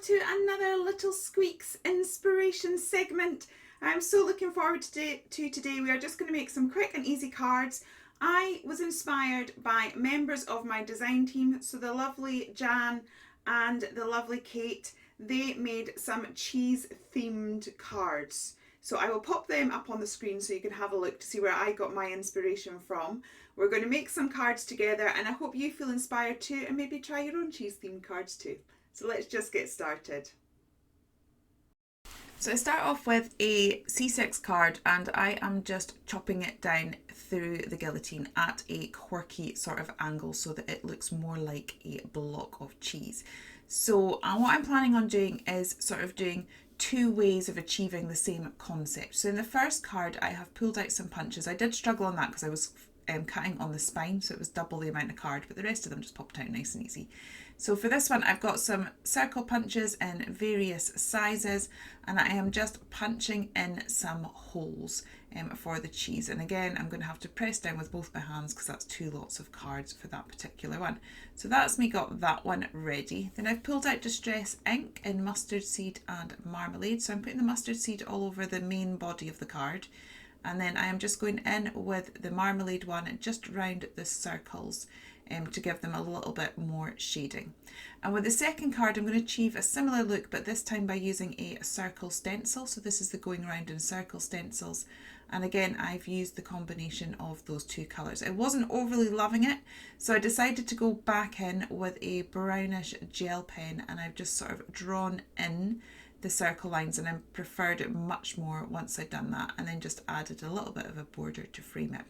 to another Little Squeaks inspiration segment. I'm so looking forward to today. We are just going to make some quick and easy cards. I was inspired by members of my design team, so the lovely Jan and the lovely Kate. They made some cheese themed cards. So I will pop them up on the screen so you can have a look to see where I got my inspiration from. We're going to make some cards together and I hope you feel inspired too and maybe try your own cheese themed cards too. So let's just get started. So I start off with a C6 card and I am just chopping it down through the guillotine at a quirky sort of angle so that it looks more like a block of cheese. So what I'm planning on doing is sort of doing two ways of achieving the same concept. So in the first card I have pulled out some punches. I did struggle on that because I was cutting on the spine, so it was double the amount of card, but the rest of them just popped out nice and easy. So for this one I've got some circle punches in various sizes and I am just punching in some holes for the cheese, and again I'm going to have to press down with both my hands because that's two lots of cards for that particular one. So that's me got that one ready. Then I've pulled out distress ink in mustard seed and marmalade, so I'm putting the mustard seed all over the main body of the card. And then I am just going in with the marmalade one just round the circles to give them a little bit more shading. And with the second card I'm going to achieve a similar look, but this time by using a circle stencil. So this is the going round in circle stencils. And again I've used the combination of those two colours. I wasn't overly loving it, so I decided to go back in with a brownish gel pen and I've just sort of drawn in the circle lines, and I preferred it much more once I'd done that, and then just added a little bit of a border to frame it.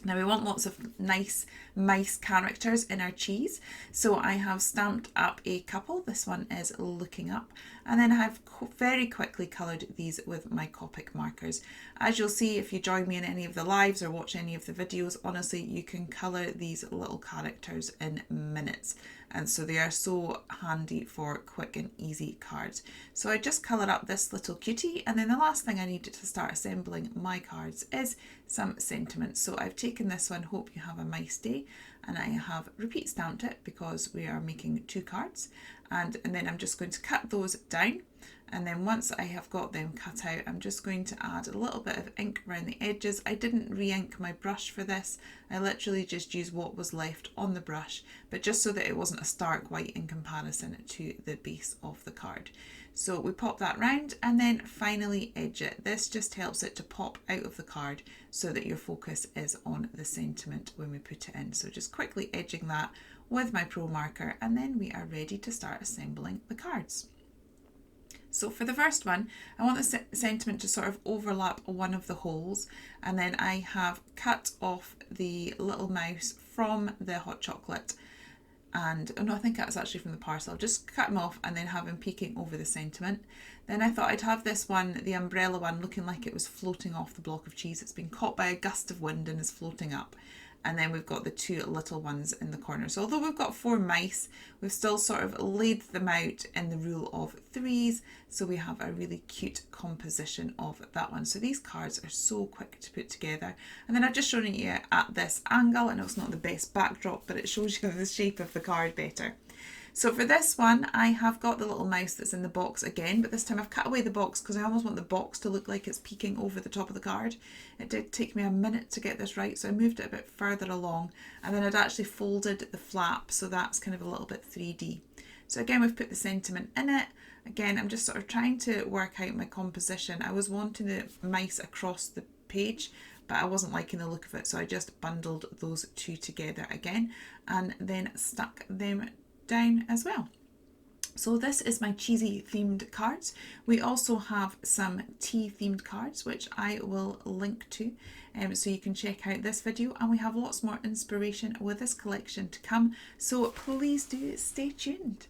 Now we want lots of nice mice characters in our cheese, so I have stamped up a couple. This one is looking up, and then I have very quickly coloured these with my Copic markers. As you'll see if you join me in any of the lives or watch any of the videos, honestly you can colour these little characters in minutes, and so they are so handy for quick and easy cards. So I just colour up this little cutie, and then the last thing I need to start assembling my cards is some sentiments. So I've taken this one, hope you have a nice day, and I have repeat stamped it because we are making two cards, and then I'm just going to cut those down, and then once I have got them cut out I'm just going to add a little bit of ink around the edges. I didn't re-ink my brush for this, I literally just used what was left on the brush, but just so that it wasn't a stark white in comparison to the base of the card. So we pop that round and then finally edge it. This just helps it to pop out of the card so that your focus is on the sentiment when we put it in. So just quickly edging that with my Pro marker, and then we are ready to start assembling the cards. So for the first one, I want the sentiment to sort of overlap one of the holes, and then I have cut off the little mouse from the hot chocolate. And oh no, I think that's actually from the parcel. I'll just cut him off and then have him peeking over the sentiment. Then I thought I'd have this one, the umbrella one, looking like it was floating off the block of cheese. It's been caught by a gust of wind and is floating up. And then we've got the two little ones in the corner. So although we've got four mice, we've still sort of laid them out in the rule of threes. So we have a really cute composition of that one. So these cards are so quick to put together. And then I've just shown you at this angle. I know it's not the best backdrop, but it shows you the shape of the card better. So for this one, I have got the little mouse that's in the box again, but this time I've cut away the box because I almost want the box to look like it's peeking over the top of the card. It did take me a minute to get this right, so I moved it a bit further along, and then I'd actually folded the flap, so that's kind of a little bit 3D. So again, we've put the sentiment in it. Again, I'm just sort of trying to work out my composition. I was wanting the mice across the page, but I wasn't liking the look of it, so I just bundled those two together again, and then stuck them down as well. So this is my cheesy themed cards. We also have some tea themed cards which I will link to so you can check out this video, and we have lots more inspiration with this collection to come, so please do stay tuned.